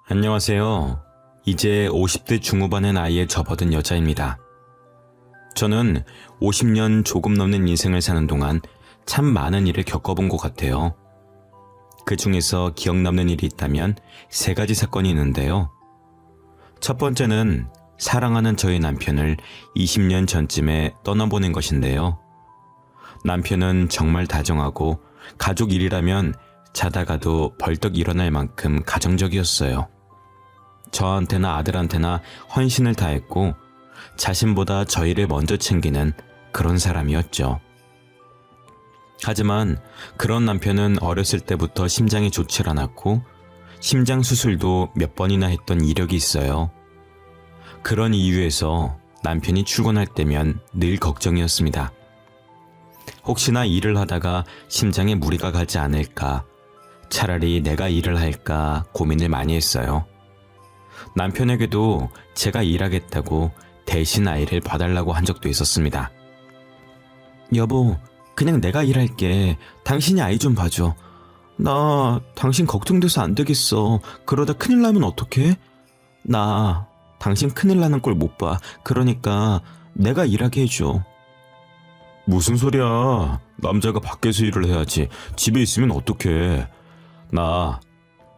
안녕하세요. 이제 50대 중후반의 나이에 접어든 여자입니다. 저는 50년 조금 넘는 인생을 사는 동안 참 많은 일을 겪어본 것 같아요. 그 중에서 기억 남는 일이 있다면 세 가지 사건이 있는데요. 첫 번째는 사랑하는 저희 남편을 20년 전쯤에 떠나보낸 것인데요. 남편은 정말 다정하고 가족 일이라면 자다가도 벌떡 일어날 만큼 가정적이었어요. 저한테나 아들한테나 헌신을 다했고 자신보다 저희를 먼저 챙기는 그런 사람이었죠. 하지만 그런 남편은 어렸을 때부터 심장이 좋질 않았고 심장 수술도 몇 번이나 했던 이력이 있어요. 그런 이유에서 남편이 출근할 때면 늘 걱정이었습니다. 혹시나 일을 하다가 심장에 무리가 가지 않을까, 차라리 내가 일을 할까 고민을 많이 했어요. 남편에게도 제가 일하겠다고 대신 아이를 봐달라고 한 적도 있었습니다. 여보, 그냥 내가 일할게. 당신이 아이 좀 봐줘. 나 당신 걱정돼서 안 되겠어. 그러다 큰일 나면 어떡해? 나 당신 큰일 나는 꼴 못 봐. 그러니까 내가 일하게 해줘. 무슨 소리야. 남자가 밖에서 일을 해야지. 집에 있으면 어떡해. 나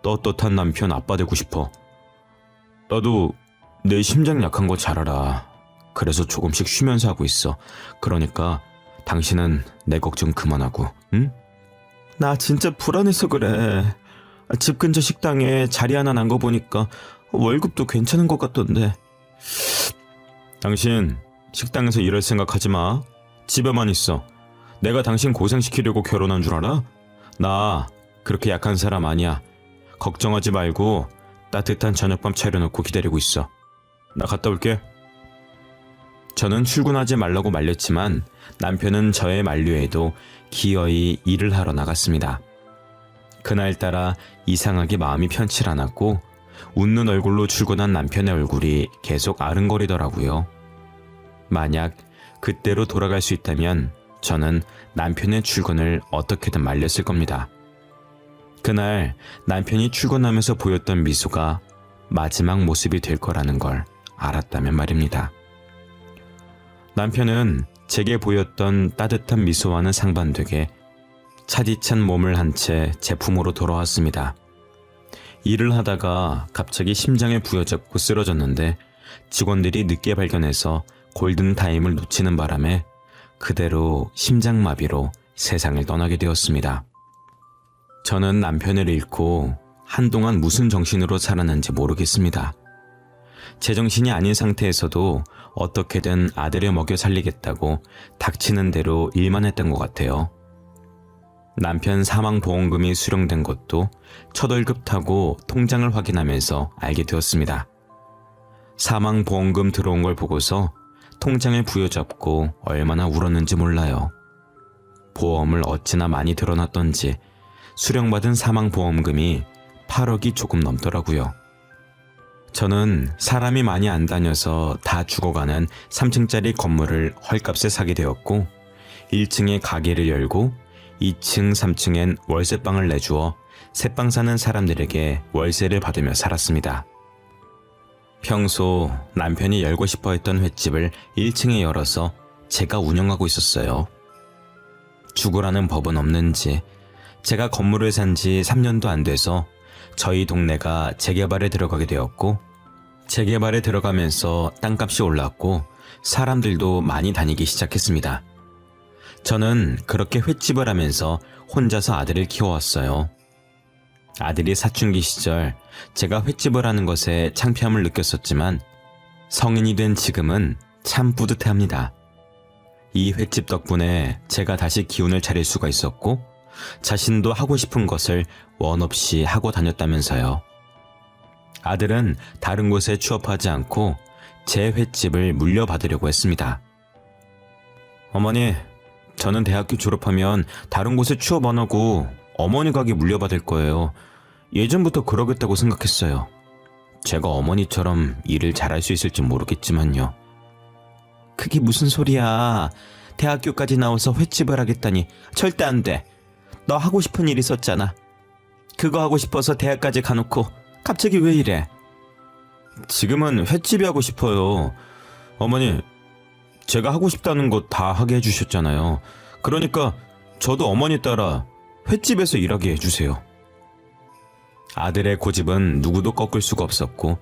떳떳한 남편 아빠 되고 싶어. 나도 내 심장 약한 거 잘 알아. 그래서 조금씩 쉬면서 하고 있어. 그러니까 당신은 내 걱정 그만하고, 응? 나 진짜 불안해서 그래. 집 근처 식당에 자리 하나 난 거 보니까 월급도 괜찮은 것 같던데. 당신 식당에서 일할 생각하지 마. 집에만 있어. 내가 당신 고생시키려고 결혼한 줄 알아? 나 그렇게 약한 사람 아니야. 걱정하지 말고 따뜻한 저녁밥 차려놓고 기다리고 있어. 나 갔다 올게. 저는 출근하지 말라고 말렸지만 남편은 저의 만류에도 기어이 일을 하러 나갔습니다. 그날따라 이상하게 마음이 편치 않았고 웃는 얼굴로 출근한 남편의 얼굴이 계속 아른거리더라고요. 만약 그때로 돌아갈 수 있다면 저는 남편의 출근을 어떻게든 말렸을 겁니다. 그날 남편이 출근하면서 보였던 미소가 마지막 모습이 될 거라는 걸 알았다면 말입니다. 남편은 제게 보였던 따뜻한 미소와는 상반되게 차디찬 몸을 한 채 제품으로 돌아왔습니다. 일을 하다가 갑자기 심장에 부여잡고 쓰러졌는데 직원들이 늦게 발견해서 골든타임을 놓치는 바람에 그대로 심장마비로 세상을 떠나게 되었습니다. 저는 남편을 잃고 한동안 무슨 정신으로 살았는지 모르겠습니다. 제정신이 아닌 상태에서도 어떻게든 아들을 먹여 살리겠다고 닥치는 대로 일만 했던 것 같아요. 남편 사망보험금이 수령된 것도 첫 월급 타고 통장을 확인하면서 알게 되었습니다. 사망보험금 들어온 걸 보고서 통장을 부여잡고 얼마나 울었는지 몰라요. 보험을 어찌나 많이 들어놨던지 수령받은 사망보험금이 8억이 조금 넘더라고요. 저는 사람이 많이 안 다녀서 다 죽어가는 3층짜리 건물을 헐값에 사게 되었고 1층에 가게를 열고 2층, 3층엔 월세방을 내주어 새방 사는 사람들에게 월세를 받으며 살았습니다. 평소 남편이 열고 싶어 했던 횟집을 1층에 열어서 제가 운영하고 있었어요. 죽으라는 법은 없는지 제가 건물을 산 지 3년도 안 돼서 저희 동네가 재개발에 들어가게 되었고 재개발에 들어가면서 땅값이 올랐고 사람들도 많이 다니기 시작했습니다. 저는 그렇게 횟집을 하면서 혼자서 아들을 키워왔어요. 아들이 사춘기 시절 제가 횟집을 하는 것에 창피함을 느꼈었지만 성인이 된 지금은 참 뿌듯해합니다. 이 횟집 덕분에 제가 다시 기운을 차릴 수가 있었고 자신도 하고 싶은 것을 원 없이 하고 다녔다면서요. 아들은 다른 곳에 취업하지 않고 제 횟집을 물려받으려고 했습니다. 어머니, 저는 대학교 졸업하면 다른 곳에 취업 안 하고 어머니 가게 물려받을 거예요. 예전부터 그러겠다고 생각했어요. 제가 어머니처럼 일을 잘할 수 있을지 모르겠지만요. 그게 무슨 소리야. 대학교까지 나와서 횟집을 하겠다니 절대 안 돼. 너 하고 싶은 일 있었잖아. 그거 하고 싶어서 대학까지 가놓고 갑자기 왜 이래? 지금은 횟집이 하고 싶어요. 어머니, 제가 하고 싶다는 거 다 하게 해주셨잖아요. 그러니까 저도 어머니 따라 횟집에서 일하게 해주세요. 아들의 고집은 누구도 꺾을 수가 없었고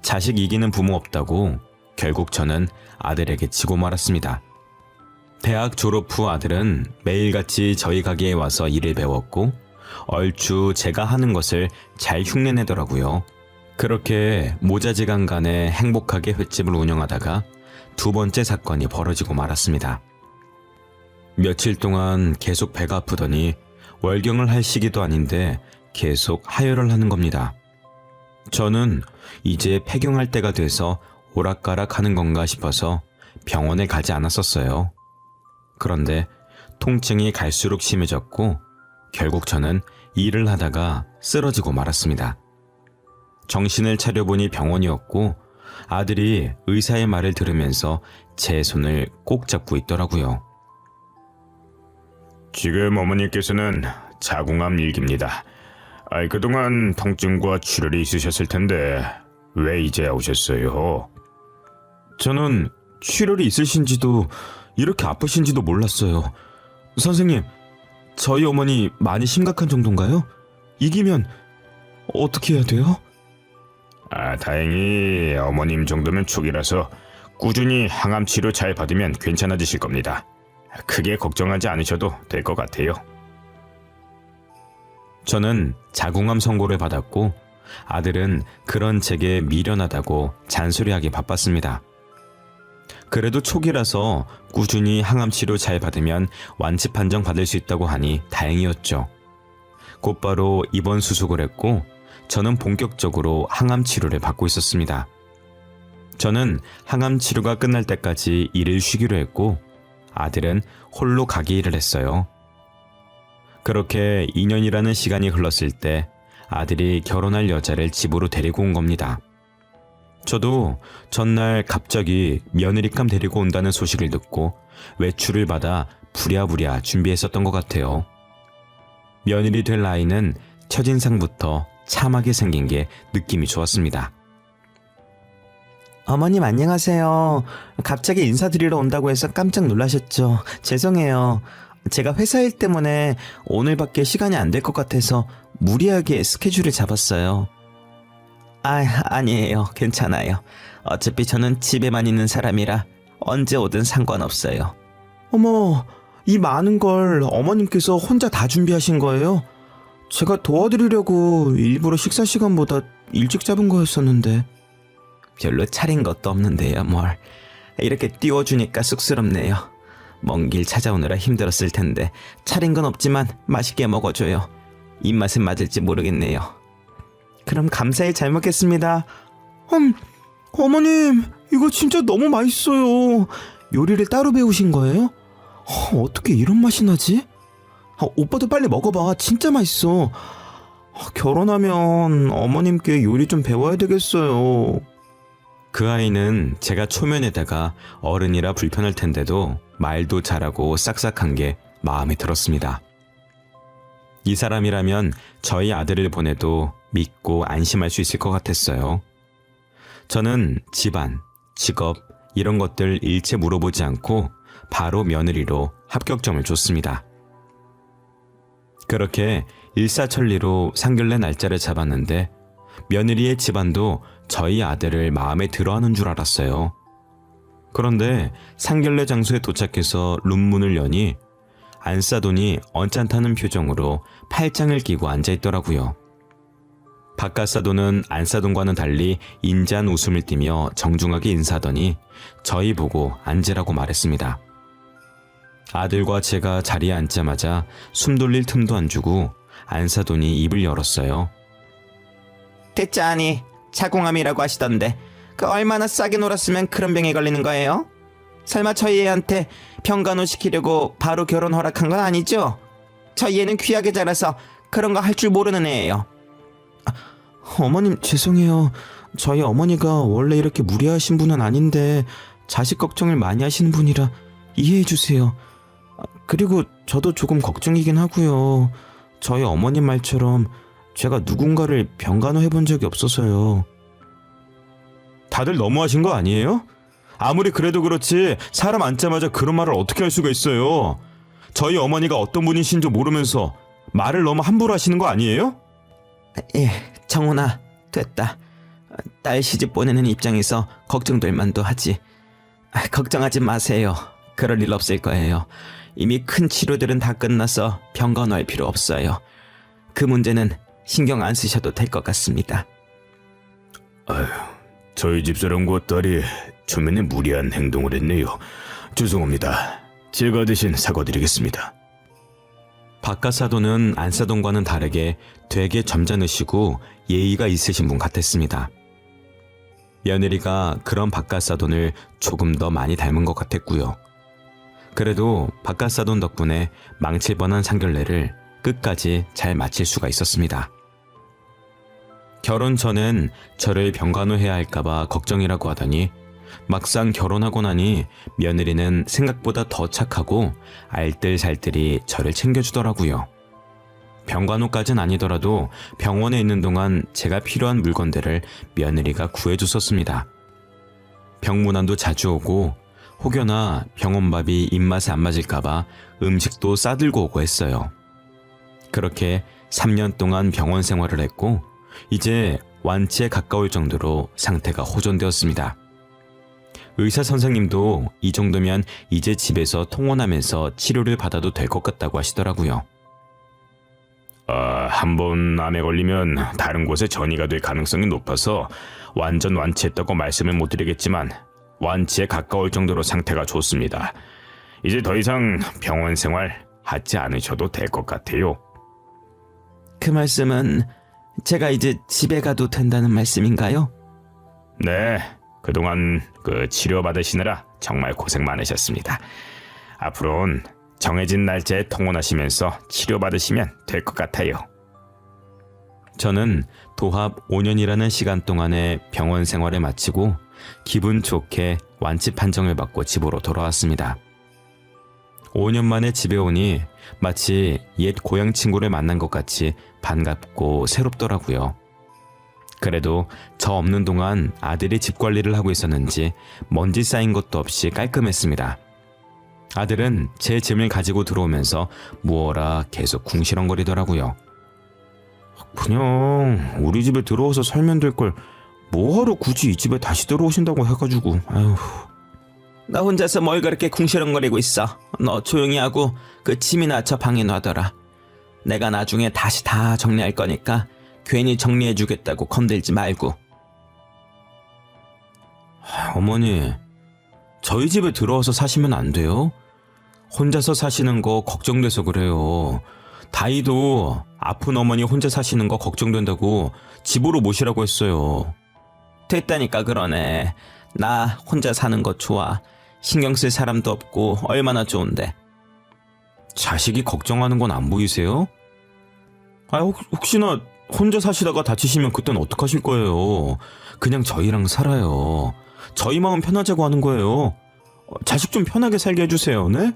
자식 이기는 부모 없다고 결국 저는 아들에게 지고 말았습니다. 대학 졸업 후 아들은 매일같이 저희 가게에 와서 일을 배웠고 얼추 제가 하는 것을 잘 흉내내더라고요. 그렇게 모자지간 간에 행복하게 횟집을 운영하다가 두 번째 사건이 벌어지고 말았습니다. 며칠 동안 계속 배가 아프더니 월경을 할 시기도 아닌데 계속 하혈을 하는 겁니다. 저는 이제 폐경할 때가 돼서 오락가락 하는 건가 싶어서 병원에 가지 않았었어요. 그런데 통증이 갈수록 심해졌고 결국 저는 일을 하다가 쓰러지고 말았습니다. 정신을 차려보니 병원이었고 아들이 의사의 말을 들으면서 제 손을 꼭 잡고 있더라고요. 지금 어머니께서는 자궁암 일기입니다. 그동안 통증과 출혈이 있으셨을 텐데 왜 이제 오셨어요? 저는 출혈이 있으신지도 이렇게 아프신지도 몰랐어요. 선생님, 저희 어머니 많이 심각한 정도인가요? 이기면 어떻게 해야 돼요? 다행히 어머님 정도면 초기라서 꾸준히 항암 치료 잘 받으면 괜찮아지실 겁니다. 크게 걱정하지 않으셔도 될 것 같아요. 저는 자궁암 선고를 받았고 아들은 그런 제게 미련하다고 잔소리하기 바빴습니다. 그래도 초기라서 꾸준히 항암 치료 잘 받으면 완치 판정 받을 수 있다고 하니 다행이었죠. 곧바로 입원 수속을 했고 저는 본격적으로 항암 치료를 받고 있었습니다. 저는 항암 치료가 끝날 때까지 일을 쉬기로 했고 아들은 홀로 가게 일을 했어요. 그렇게 2년이라는 시간이 흘렀을 때 아들이 결혼할 여자를 집으로 데리고 온 겁니다. 저도 전날 갑자기 며느리감 데리고 온다는 소식을 듣고 외출을 받아 부랴부랴 준비했었던 것 같아요. 며느리 될 아이는 첫인상부터 참하게 생긴 게 느낌이 좋았습니다. 어머님 안녕하세요. 갑자기 인사드리러 온다고 해서 깜짝 놀라셨죠? 죄송해요. 제가 회사 일 때문에 오늘밖에 시간이 안 될 것 같아서 무리하게 스케줄을 잡았어요. 아니에요. 괜찮아요. 어차피 저는 집에만 있는 사람이라 언제 오든 상관없어요. 어머, 이 많은 걸 어머님께서 혼자 다 준비하신 거예요? 제가 도와드리려고 일부러 식사 시간보다 일찍 잡은 거였었는데. 별로 차린 것도 없는데요, 뭘. 이렇게 띄워주니까 쑥스럽네요. 먼 길 찾아오느라 힘들었을 텐데 차린 건 없지만 맛있게 먹어줘요. 입맛은 맞을지 모르겠네요. 그럼 감사히 잘 먹겠습니다. 어머님, 이거 진짜 너무 맛있어요. 요리를 따로 배우신 거예요? 어떻게 이런 맛이 나지? 오빠도 빨리 먹어봐. 진짜 맛있어. 결혼하면 어머님께 요리 좀 배워야 되겠어요. 그 아이는 제가 초면에다가 어른이라 불편할 텐데도 말도 잘하고 싹싹한 게 마음에 들었습니다. 이 사람이라면 저희 아들을 보내도 믿고 안심할 수 있을 것 같았어요. 저는 집안, 직업 이런 것들 일체 물어보지 않고 바로 며느리로 합격점을 줬습니다. 그렇게 일사천리로 상견례 날짜를 잡았는데 며느리의 집안도 저희 아들을 마음에 들어하는 줄 알았어요. 그런데 상견례 장소에 도착해서 룸문을 여니 안싸돈이 언짢다는 표정으로 팔짱을 끼고 앉아있더라고요. 바깥사돈은 안싸돈과는 달리 인자한 웃음을 띠며 정중하게 인사하더니 저희 보고 앉으라고 말했습니다. 아들과 제가 자리에 앉자마자 숨 돌릴 틈도 안 주고 안싸돈이 입을 열었어요. 됐자니 자궁암이라고 하시던데 그 얼마나 싸게 놀았으면 그런 병에 걸리는 거예요? 설마 저희 애한테 병간호 시키려고 바로 결혼 허락한 건 아니죠? 저희 애는 귀하게 자라서 그런 거 할 줄 모르는 애예요. 어머님 죄송해요. 저희 어머니가 원래 이렇게 무리하신 분은 아닌데 자식 걱정을 많이 하시는 분이라 이해해 주세요. 그리고 저도 조금 걱정이긴 하고요. 저희 어머님 말처럼 제가 누군가를 병간호해 본 적이 없어서요. 다들 너무하신 거 아니에요? 아무리 그래도 그렇지 사람 앉자마자 그런 말을 어떻게 할 수가 있어요? 저희 어머니가 어떤 분이신지 모르면서 말을 너무 함부로 하시는 거 아니에요? 예, 정훈아, 됐다. 딸 시집 보내는 입장에서 걱정될 만도 하지. 걱정하지 마세요. 그럴 일 없을 거예요. 이미 큰 치료들은 다 끝나서 병간호할 필요 없어요. 그 문제는 신경 안 쓰셔도 될 것 같습니다. 아휴, 저희 집사람과 딸이 초면에 무리한 행동을 했네요. 죄송합니다. 제가 대신 사과드리겠습니다. 박가사돈은 안사돈과는 다르게 되게 점잖으시고 예의가 있으신 분 같았습니다. 며느리가 그런 박가사돈을 조금 더 많이 닮은 것 같았고요. 그래도 박가사돈 덕분에 망칠 뻔한 상견례를 끝까지 잘 마칠 수가 있었습니다. 결혼 전엔 저를 병간호해야 할까봐 걱정이라고 하더니 막상 결혼하고 나니 며느리는 생각보다 더 착하고 알뜰살뜰히 저를 챙겨주더라고요. 병간호까진 아니더라도 병원에 있는 동안 제가 필요한 물건들을 며느리가 구해줬었습니다. 병문안도 자주 오고 혹여나 병원밥이 입맛에 안 맞을까봐 음식도 싸들고 오고 했어요. 그렇게 3년 동안 병원 생활을 했고 이제 완치에 가까울 정도로 상태가 호전되었습니다. 의사 선생님도 이 정도면 이제 집에서 통원하면서 치료를 받아도 될 것 같다고 하시더라고요. 한 번 암에 걸리면 다른 곳에 전이가 될 가능성이 높아서 완전 완치했다고 말씀을 못 드리겠지만 완치에 가까울 정도로 상태가 좋습니다. 이제 더 이상 병원 생활 하지 않으셔도 될 것 같아요. 그 말씀은 제가 이제 집에 가도 된다는 말씀인가요? 네, 그동안 치료받으시느라 정말 고생 많으셨습니다. 앞으로는 정해진 날짜에 통원하시면서 치료받으시면 될 것 같아요. 저는 도합 5년이라는 시간 동안의 병원 생활을 마치고 기분 좋게 완치 판정을 받고 집으로 돌아왔습니다. 5년 만에 집에 오니 마치 옛 고향 친구를 만난 것 같이 반갑고 새롭더라고요. 그래도 저 없는 동안 아들이 집 관리를 하고 있었는지 먼지 쌓인 것도 없이 깔끔했습니다. 아들은 제 짐을 가지고 들어오면서 무어라 계속 궁시렁거리더라고요. 그냥 우리 집에 들어와서 살면 될 걸 뭐하러 굳이 이 집에 다시 들어오신다고 해가지고. 아휴. 나 혼자서 뭘 그렇게 궁시렁거리고 있어. 너 조용히 하고 그 짐이나 저 방에 놔둬라. 내가 나중에 다시 다 정리할 거니까 괜히 정리해주겠다고 건들지 말고. 어머니, 저희 집에 들어와서 사시면 안 돼요? 혼자서 사시는 거 걱정돼서 그래요. 다이도 아픈 어머니 혼자 사시는 거 걱정된다고 집으로 모시라고 했어요. 됐다니까 그러네. 나 혼자 사는 거 좋아. 신경 쓸 사람도 없고 얼마나 좋은데. 자식이 걱정하는 건 안 보이세요? 혹시나 혼자 사시다가 다치시면 그땐 어떡하실 거예요? 그냥 저희랑 살아요. 저희 마음 편하자고 하는 거예요. 자식 좀 편하게 살게 해주세요, 네?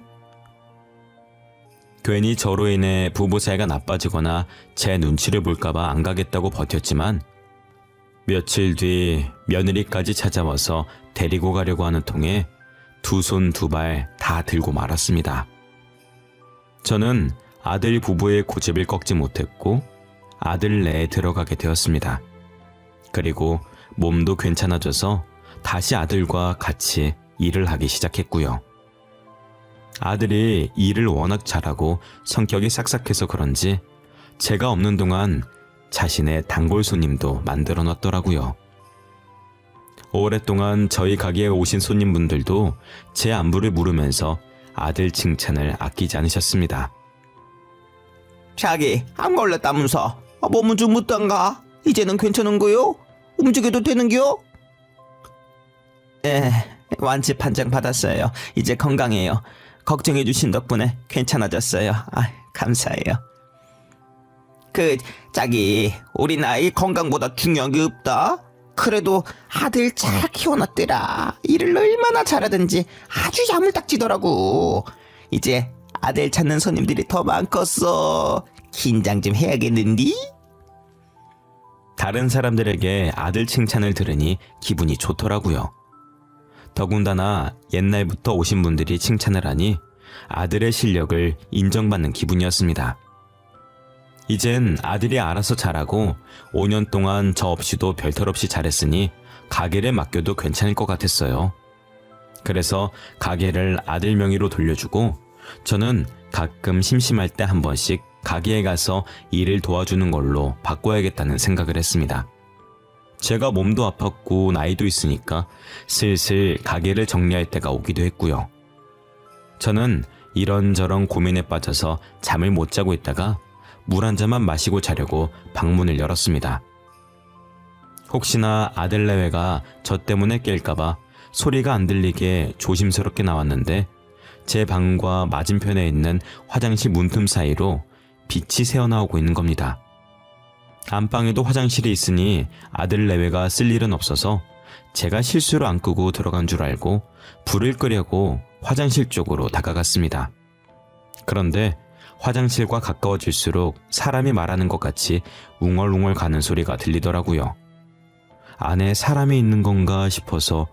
괜히 저로 인해 부부 사이가 나빠지거나 제 눈치를 볼까봐 안 가겠다고 버텼지만 며칠 뒤 며느리까지 찾아와서 데리고 가려고 하는 통에 두 손 두 발 다 들고 말았습니다. 저는 아들 부부의 고집을 꺾지 못했고 아들 내에 들어가게 되었습니다. 그리고 몸도 괜찮아져서 다시 아들과 같이 일을 하기 시작했고요. 아들이 일을 워낙 잘하고 성격이 싹싹해서 그런지 제가 없는 동안 자신의 단골 손님도 만들어 놨더라고요. 오랫동안 저희 가게에 오신 손님분들도 제 안부를 물으면서 아들 칭찬을 아끼지 않으셨습니다. 자기 안 걸렸다면서 몸은 좀 못한가? 이제는 괜찮은 거요? 움직여도 되는겨? 네, 완치 판정 받았어요. 이제 건강해요. 걱정해 주신 덕분에 괜찮아졌어요. 감사해요. 자기 우리 나이 건강보다 중요한 게 없다. 그래도 아들 잘 키워놨더라. 일을 얼마나 잘하든지 아주 야물딱지더라고. 이제 아들 찾는 손님들이 더 많겠어. 긴장 좀 해야겠는디? 다른 사람들에게 아들 칭찬을 들으니 기분이 좋더라고요. 더군다나 옛날부터 오신 분들이 칭찬을 하니 아들의 실력을 인정받는 기분이었습니다. 이젠 아들이 알아서 잘하고 5년 동안 저 없이도 별탈 없이 잘했으니 가게를 맡겨도 괜찮을 것 같았어요. 그래서 가게를 아들 명의로 돌려주고 저는 가끔 심심할 때 한 번씩 가게에 가서 일을 도와주는 걸로 바꿔야겠다는 생각을 했습니다. 제가 몸도 아팠고 나이도 있으니까 슬슬 가게를 정리할 때가 오기도 했고요. 저는 이런저런 고민에 빠져서 잠을 못 자고 있다가 물 한 잔만 마시고 자려고 방문을 열었습니다. 혹시나 아들 내외가 저 때문에 깰까봐 소리가 안 들리게 조심스럽게 나왔는데 제 방과 맞은편에 있는 화장실 문틈 사이로 빛이 새어나오고 있는 겁니다. 안방에도 화장실이 있으니 아들 내외가 쓸 일은 없어서 제가 실수로 안 끄고 들어간 줄 알고 불을 끄려고 화장실 쪽으로 다가갔습니다. 그런데 화장실과 가까워질수록 사람이 말하는 것 같이 웅얼웅얼 가는 소리가 들리더라고요. 안에 사람이 있는 건가 싶어서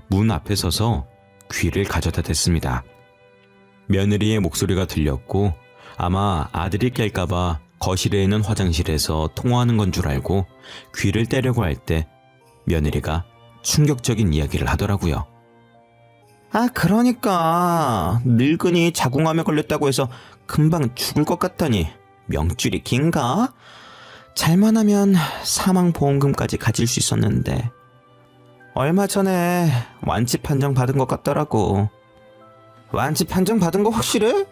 문 앞에 서서 귀를 가져다 댔습니다. 며느리의 목소리가 들렸고 아마 아들이 깰까봐 거실에 있는 화장실에서 통화하는 건 줄 알고 귀를 떼려고 할 때 며느리가 충격적인 이야기를 하더라고요. 그러니까 늙은이 자궁암에 걸렸다고 해서 금방 죽을 것 같더니 명줄이 긴가? 잘만 하면 사망보험금까지 가질 수 있었는데 얼마 전에 완치 판정 받은 것 같더라고. 완치 판정 받은 거 확실해?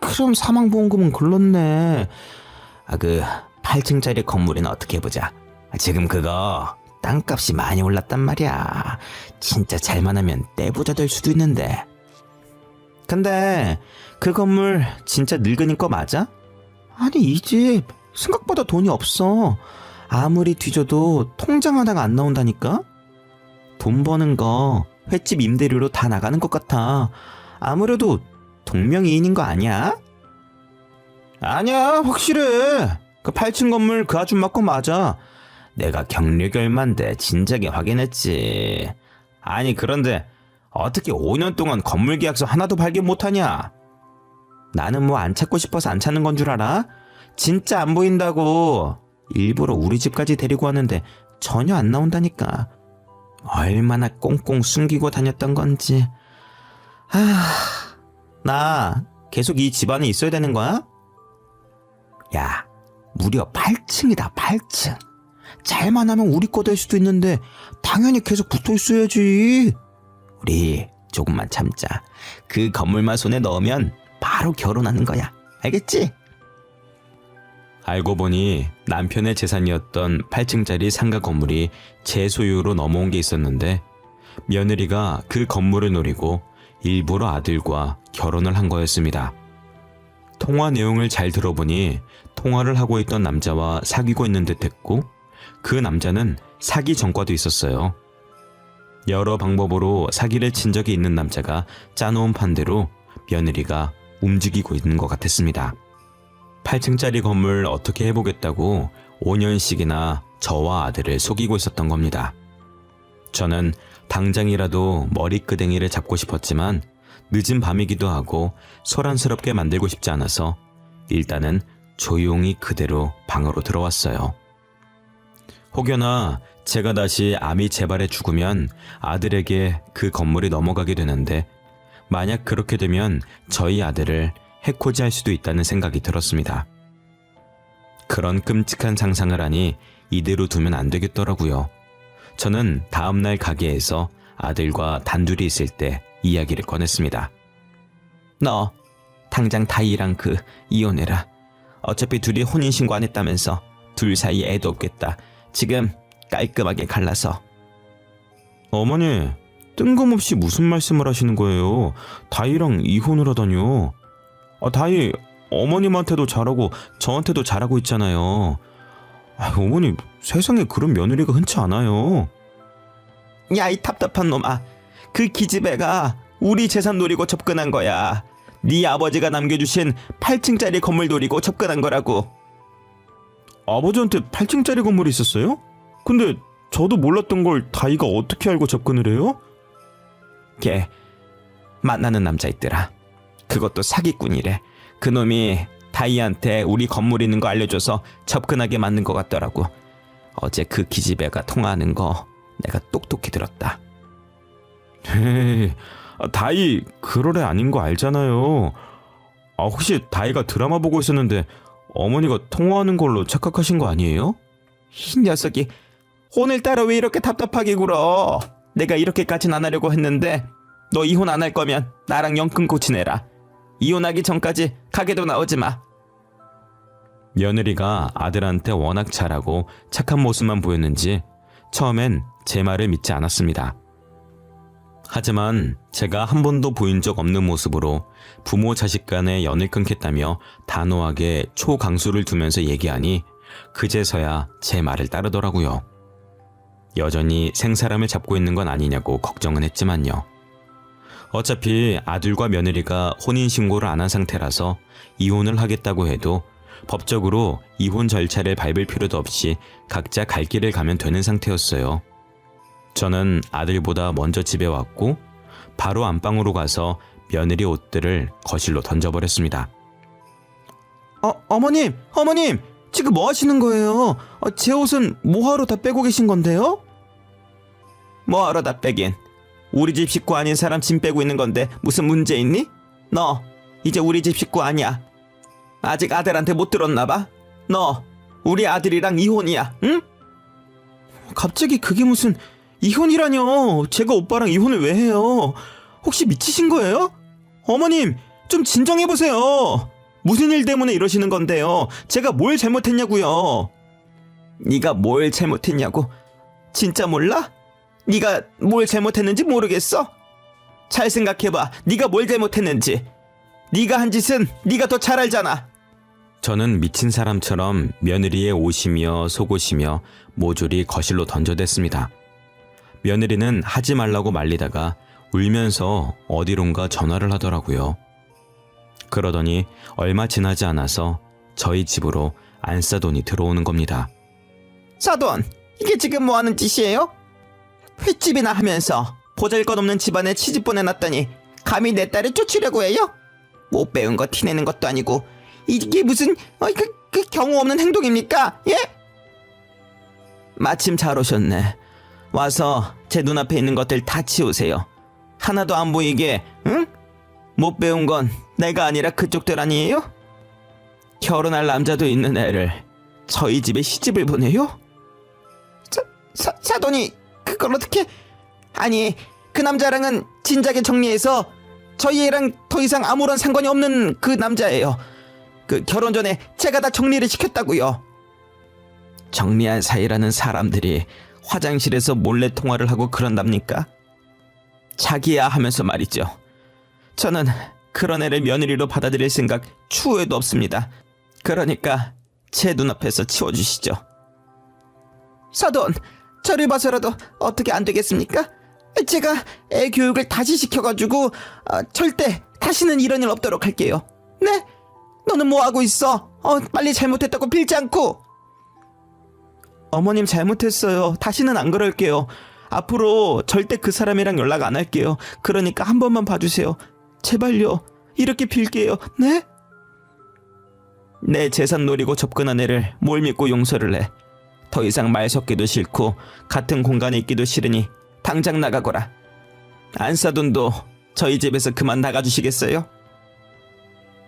그럼 사망보험금은 글렀네. 8층짜리 건물이나 어떻게 해보자. 지금 그거 땅값이 많이 올랐단 말이야. 진짜 잘만 하면 떼부자 될 수도 있는데. 근데 그 건물 진짜 늙은이 거 맞아? 아니 이 집 생각보다 돈이 없어. 아무리 뒤져도 통장 하나가 안 나온다니까? 돈 버는 거 횟집 임대료로 다 나가는 것 같아. 아무래도 동명이인인 거 아니야? 아니야 확실해. 그 8층 건물 그 아줌마 거 맞아. 내가 경력이 얼만데 진작에 확인했지. 아니 그런데 어떻게 5년 동안 건물 계약서 하나도 발견 못하냐? 나는 뭐 안 찾고 싶어서 안 찾는 건 줄 알아? 진짜 안 보인다고. 일부러 우리 집까지 데리고 왔는데 전혀 안 나온다니까. 얼마나 꽁꽁 숨기고 다녔던 건지. 나 계속 이 집안에 있어야 되는 거야? 야, 무려 8층이다 8층. 잘만 하면 우리 거 될 수도 있는데 당연히 계속 붙어 있어야지. 우리 조금만 참자. 그 건물만 손에 넣으면 바로 결혼하는 거야. 알겠지? 알고 보니 남편의 재산이었던 8층짜리 상가 건물이 제 소유로 넘어온 게 있었는데 며느리가 그 건물을 노리고 일부러 아들과 결혼을 한 거였습니다. 통화 내용을 잘 들어보니 통화를 하고 있던 남자와 사귀고 있는 듯 했고 그 남자는 사기 전과도 있었어요. 여러 방법으로 사기를 친 적이 있는 남자가 짜놓은 판대로 며느리가 움직이고 있는 것 같았습니다. 8층짜리 건물 어떻게 해보겠다고 5년씩이나 저와 아들을 속이고 있었던 겁니다. 저는 당장이라도 머리끄댕이를 잡고 싶었지만 늦은 밤이기도 하고 소란스럽게 만들고 싶지 않아서 일단은 조용히 그대로 방으로 들어왔어요. 혹여나 제가 다시 암이 재발해 죽으면 아들에게 그 건물이 넘어가게 되는데 만약 그렇게 되면 저희 아들을 해코지할 수도 있다는 생각이 들었습니다. 그런 끔찍한 상상을 하니 이대로 두면 안 되겠더라고요. 저는 다음날 가게에서 아들과 단둘이 있을 때 이야기를 꺼냈습니다. 너 당장 다희랑 이혼해라. 어차피 둘이 혼인신고 안 했다면서 둘 사이에 애도 없겠다. 지금 깔끔하게 갈라서. 어머니, 뜬금없이 무슨 말씀을 하시는 거예요? 다희랑 이혼을 하다니요. 다희 어머님한테도 잘하고 저한테도 잘하고 있잖아요. 어머니, 세상에 그런 며느리가 흔치 않아요. 야, 이 답답한 놈아. 그 기집애가 우리 재산 노리고 접근한 거야. 네 아버지가 남겨주신 8층짜리 건물 노리고 접근한 거라고. 아버지한테 8층짜리 건물이 있었어요? 근데 저도 몰랐던 걸 다이가 어떻게 알고 접근을 해요? 걔 만나는 남자 있더라. 그것도 사기꾼이래. 그놈이 다이한테 우리 건물 있는 거 알려줘서 접근하게 만든 것 같더라고. 어제 그 기집애가 통화하는 거 내가 똑똑히 들었다. 에이, 다이 그럴 애 아닌 거 알잖아요. 혹시 다이가 드라마 보고 있었는데 어머니가 통화하는 걸로 착각하신 거 아니에요? 이 녀석이 오늘따라 왜 이렇게 답답하게 굴어. 내가 이렇게까진 안 하려고 했는데 너 이혼 안 할 거면 나랑 연 끊고 지내라. 이혼하기 전까지 가게도 나오지 마. 며느리가 아들한테 워낙 잘하고 착한 모습만 보였는지 처음엔 제 말을 믿지 않았습니다. 하지만 제가 한 번도 보인 적 없는 모습으로 부모 자식 간의 연을 끊겠다며 단호하게 초강수를 두면서 얘기하니 그제서야 제 말을 따르더라고요. 여전히 생사람을 잡고 있는 건 아니냐고 걱정은 했지만요. 어차피 아들과 며느리가 혼인신고를 안 한 상태라서 이혼을 하겠다고 해도 법적으로 이혼 절차를 밟을 필요도 없이 각자 갈 길을 가면 되는 상태였어요. 저는 아들보다 먼저 집에 왔고 바로 안방으로 가서 며느리 옷들을 거실로 던져버렸습니다. 어머님 지금 뭐 하시는 거예요? 제 옷은 뭐하러 다 빼고 계신 건데요? 뭐하러 다 빼긴. 우리 집 식구 아닌 사람 짐 빼고 있는 건데 무슨 문제 있니? 너 이제 우리 집 식구 아니야. 아직 아들한테 못 들었나 봐. 너 우리 아들이랑 이혼이야. 응? 갑자기 그게 무슨 이혼이라뇨. 제가 오빠랑 이혼을 왜 해요? 혹시 미치신 거예요? 어머님 좀 진정해보세요. 무슨 일 때문에 이러시는 건데요. 제가 뭘 잘못했냐고요. 네가 뭘 잘못했냐고? 진짜 몰라? 네가 뭘 잘못했는지 모르겠어? 잘 생각해봐. 네가 뭘 잘못했는지. 네가 한 짓은 네가 더 잘 알잖아. 저는 미친 사람처럼 며느리의 옷이며 속옷이며 모조리 거실로 던져댔습니다. 며느리는 하지 말라고 말리다가 울면서 어디론가 전화를 하더라고요. 그러더니 얼마 지나지 않아서 저희 집으로 안싸돈이 들어오는 겁니다. 사돈, 이게 지금 뭐 하는 짓이에요? 횟집이나 하면서 보잘것없는 집안에 시집 보내놨더니 감히 내 딸을 쫓으려고 해요? 못 배운 거 티내는 것도 아니고 이게 무슨 그 경우 없는 행동입니까? 예? 마침 잘 오셨네. 와서 제 눈앞에 있는 것들 다 치우세요. 하나도 안 보이게, 응? 못 배운 건 내가 아니라 그쪽들 아니에요? 결혼할 남자도 있는 애를 저희 집에 시집을 보내요? 사돈이 그걸 어떻게... 아니 그 남자랑은 진작에 정리해서 저희 애랑 더 이상 아무런 상관이 없는 그 남자예요. 그 결혼 전에 제가 다 정리를 시켰다고요. 정리한 사이라는 사람들이 화장실에서 몰래 통화를 하고 그런답니까? 자기야 하면서 말이죠. 저는 그런 애를 며느리로 받아들일 생각 추후에도 없습니다. 그러니까 제 눈앞에서 치워주시죠. 사돈, 저를 봐서라도 어떻게 안 되겠습니까? 제가 애 교육을 다시 시켜가지고 절대 다시는 이런 일 없도록 할게요. 네? 너는 뭐 하고 있어? 빨리 잘못했다고 빌지 않고. 어머님 잘못했어요. 다시는 안 그럴게요. 앞으로 절대 그 사람이랑 연락 안 할게요. 그러니까 한 번만 봐주세요. 제발요. 이렇게 빌게요. 네? 내 재산 노리고 접근한 애를 뭘 믿고 용서를 해. 더 이상 말 섞기도 싫고 같은 공간에 있기도 싫으니 당장 나가거라. 안사돈도 저희 집에서 그만 나가주시겠어요?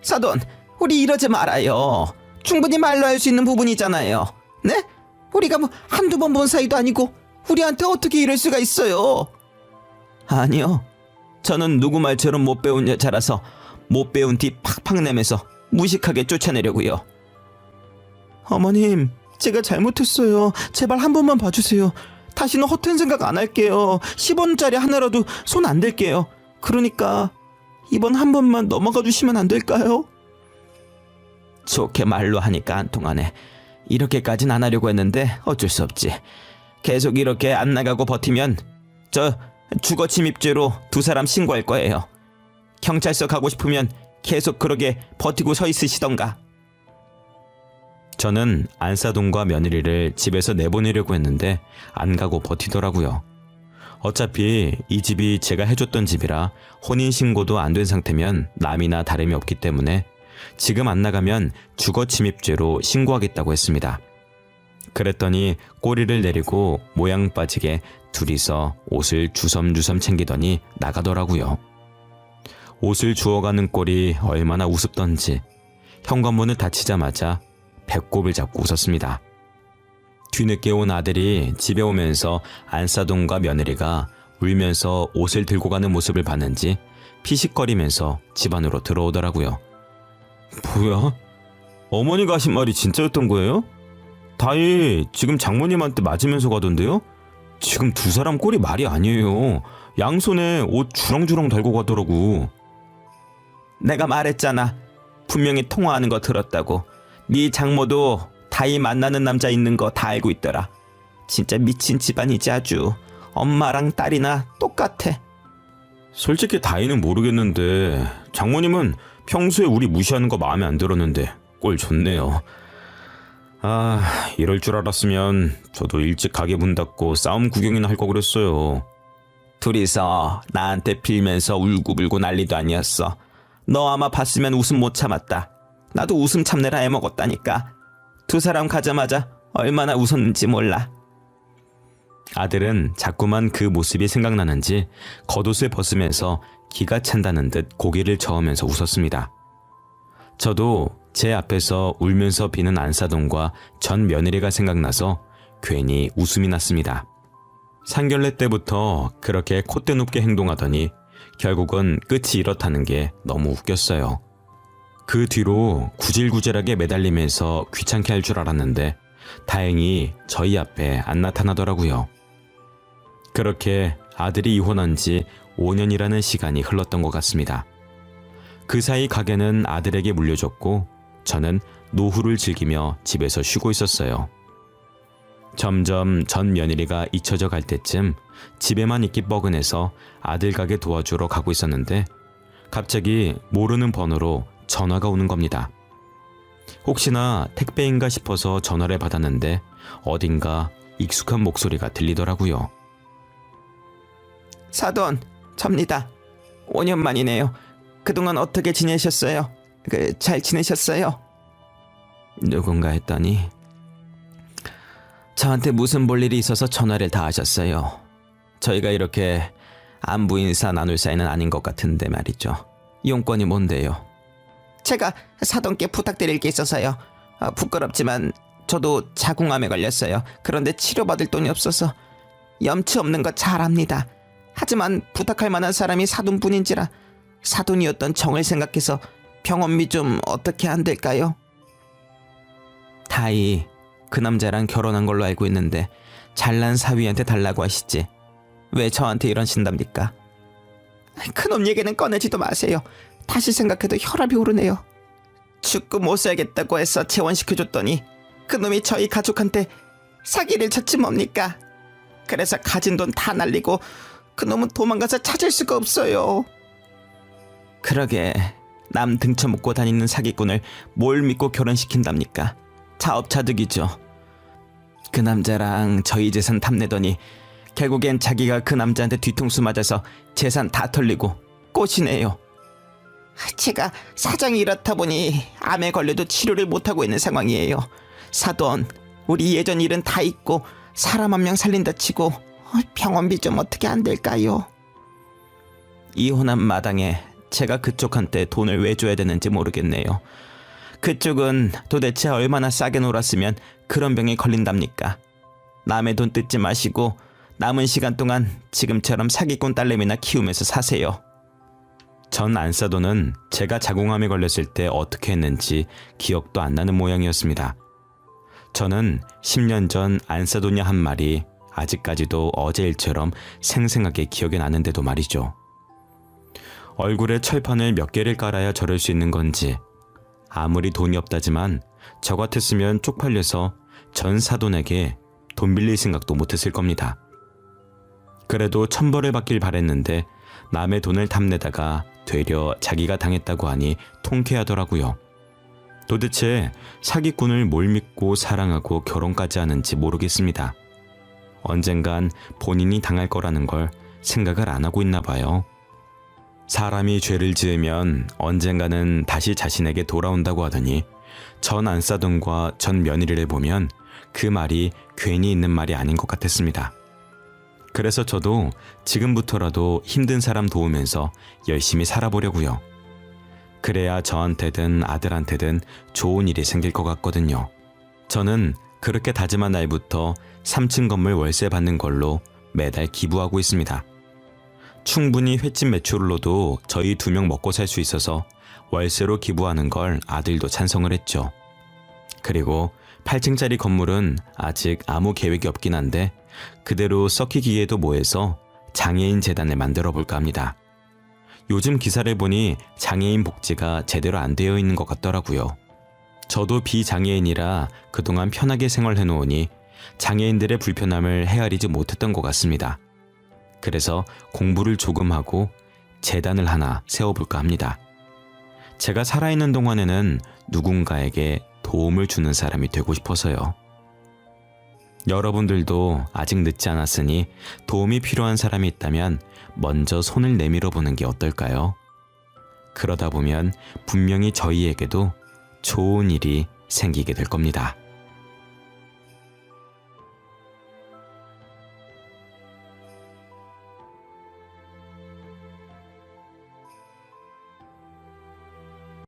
사돈, 우리 이러지 말아요. 충분히 말로 할 수 있는 부분이잖아요. 네? 우리가 뭐 한두 번 본 사이도 아니고 우리한테 어떻게 이럴 수가 있어요? 아니요. 저는 누구 말처럼 못 배운 여자라서 못 배운 티 팍팍 내면서 무식하게 쫓아내려고요. 어머님, 제가 잘못했어요. 제발 한 번만 봐주세요. 다시는 허튼 생각 안 할게요. 10원짜리 하나라도 손 안 댈게요. 그러니까 이번 한 번만 넘어가 주시면 안 될까요? 좋게 말로 하니까 안 통하네. 이렇게까진 안 하려고 했는데 어쩔 수 없지. 계속 이렇게 안 나가고 버티면 저 주거 침입죄로 2사람 신고할 거예요. 경찰서 가고 싶으면 계속 그러게 버티고 서 있으시던가. 저는 안사돈과 며느리를 집에서 내보내려고 했는데 안 가고 버티더라고요. 어차피 이 집이 제가 해줬던 집이라 혼인신고도 안 된 상태면 남이나 다름이 없기 때문에 지금 안 나가면 주거침입죄로 신고하겠다고 했습니다. 그랬더니 꼬리를 내리고 모양 빠지게 둘이서 옷을 주섬주섬 챙기더니 나가더라고요. 옷을 주워가는 꼴이 얼마나 우습던지 현관문을 닫히자마자 배꼽을 잡고 웃었습니다. 뒤늦게 온 아들이 집에 오면서 안사돈과 며느리가 울면서 옷을 들고 가는 모습을 봤는지 피식거리면서 집 안으로 들어오더라고요. 뭐야? 어머니가 하신 말이 진짜였던 거예요? 다이 지금 장모님한테 맞으면서 가던데요? 지금 두 사람 꼴이 말이 아니에요. 양손에 옷 주렁주렁 달고 가더라고. 내가 말했잖아. 분명히 통화하는 거 들었다고. 네 장모도 다이 만나는 남자 있는 거 다 알고 있더라. 진짜 미친 집안이지 아주. 엄마랑 딸이나 똑같아. 솔직히 다이는 모르겠는데 장모님은 평소에 우리 무시하는 거 마음에 안 들었는데 꼴 좋네요. 아, 이럴 줄 알았으면 저도 일찍 가게 문 닫고 싸움 구경이나 할 거 그랬어요. 둘이서 나한테 빌면서 울고불고 난리도 아니었어. 너 아마 봤으면 웃음 못 참았다. 나도 웃음 참느라 애먹었다니까. 두 사람 가자마자 얼마나 웃었는지 몰라. 아들은 자꾸만 그 모습이 생각나는지 겉옷을 벗으면서 기가 찬다는 듯 고개를 저으면서 웃었습니다. 저도 제 앞에서 울면서 비는 안사돈과 전 며느리가 생각나서 괜히 웃음이 났습니다. 상견례 때부터 그렇게 콧대 높게 행동하더니 결국은 끝이 이렇다는 게 너무 웃겼어요. 그 뒤로 구질구질하게 매달리면서 귀찮게 할 줄 알았는데 다행히 저희 앞에 안 나타나더라고요. 그렇게 아들이 이혼한 지 5년이라는 시간이 흘렀던 것 같습니다. 그 사이 가게는 아들에게 물려줬고 저는 노후를 즐기며 집에서 쉬고 있었어요. 점점 전 며느리가 잊혀져 갈 때쯤 집에만 있기 뻐근해서 아들 가게 도와주러 가고 있었는데 갑자기 모르는 번호로 전화가 오는 겁니다. 혹시나 택배인가 싶어서 전화를 받았는데 어딘가 익숙한 목소리가 들리더라고요. 사돈, 접니다. 5년 만이네요. 그동안 어떻게 지내셨어요? 잘 지내셨어요? 누군가 했더니 저한테 무슨 볼 일이 있어서 전화를 다 하셨어요. 저희가 이렇게 안부 인사 나눌 사이는 아닌 것 같은데 말이죠. 용건이 뭔데요? 제가 사돈께 부탁드릴 게 있어서요. 부끄럽지만 저도 자궁암에 걸렸어요. 그런데 치료받을 돈이 없어서. 염치 없는 거 잘 압니다. 하지만 부탁할 만한 사람이 사돈뿐인지라 사돈이었던 정을 생각해서 병원비 좀 어떻게 안 될까요? 다이 그 남자랑 결혼한 걸로 알고 있는데 잘난 사위한테 달라고 하시지. 왜 저한테 이러신답니까? 그놈 얘기는 꺼내지도 마세요. 다시 생각해도 혈압이 오르네요. 죽고 못 살겠다고 해서 재혼시켜줬더니 그놈이 저희 가족한테 사기를 쳤지 뭡니까? 그래서 가진 돈 다 날리고 그놈은 도망가서 찾을 수가 없어요. 그러게 남 등쳐먹고 다니는 사기꾼을 뭘 믿고 결혼시킨답니까? 자업자득이죠. 그 남자랑 저희 재산 탐내더니 결국엔 자기가 그 남자한테 뒤통수 맞아서 재산 다 털리고 꽃이네요. 제가 사정이 이렇다 보니 암에 걸려도 치료를 못하고 있는 상황이에요. 사돈, 우리 예전 일은 다 잊고 사람 한 명 살린다 치고 병원비 좀 어떻게 안 될까요? 이혼한 마당에 제가 그쪽한테 돈을 왜 줘야 되는지 모르겠네요. 그쪽은 도대체 얼마나 싸게 놀았으면 그런 병에 걸린답니까? 남의 돈 뜯지 마시고 남은 시간 동안 지금처럼 사기꾼 딸내미나 키우면서 사세요. 전 안사돈은 제가 자궁암에 걸렸을 때 어떻게 했는지 기억도 안 나는 모양이었습니다. 저는 10년 전 안사돈이 한 말이 아직까지도 어제 일처럼 생생하게 기억에 나는데도 말이죠. 얼굴에 철판을 몇 개를 깔아야 저럴 수 있는 건지 아무리 돈이 없다지만 저 같았으면 쪽팔려서 전 사돈에게 돈 빌릴 생각도 못했을 겁니다. 그래도 천벌을 받길 바랬는데 남의 돈을 탐내다가 되려 자기가 당했다고 하니 통쾌하더라고요. 도대체 사기꾼을 뭘 믿고 사랑하고 결혼까지 하는지 모르겠습니다. 언젠간 본인이 당할 거라는 걸 생각을 안 하고 있나 봐요. 사람이 죄를 지으면 언젠가는 다시 자신에게 돌아온다고 하더니 전 안사돈과 전 며느리를 보면 그 말이 괜히 있는 말이 아닌 것 같았습니다. 그래서 저도 지금부터라도 힘든 사람 도우면서 열심히 살아보려고요. 그래야 저한테든 아들한테든 좋은 일이 생길 것 같거든요. 저는 그렇게 다짐한 날부터 3층 건물 월세 받는 걸로 매달 기부하고 있습니다. 충분히 횟집 매출로도 저희 2명 먹고 살 수 있어서 월세로 기부하는 걸 아들도 찬성을 했죠. 그리고 8층짜리 건물은 아직 아무 계획이 없긴 한데 그대로 썩히기에도 뭐해서 장애인 재단을 만들어 볼까 합니다. 요즘 기사를 보니 장애인 복지가 제대로 안 되어 있는 것 같더라고요. 저도 비장애인이라 그동안 편하게 생활해 놓으니 장애인들의 불편함을 헤아리지 못했던 것 같습니다. 그래서 공부를 조금 하고 재단을 하나 세워볼까 합니다. 제가 살아있는 동안에는 누군가에게 도움을 주는 사람이 되고 싶어서요. 여러분들도 아직 늦지 않았으니 도움이 필요한 사람이 있다면 먼저 손을 내밀어 보는 게 어떨까요? 그러다 보면 분명히 저희에게도 좋은 일이 생기게 될 겁니다.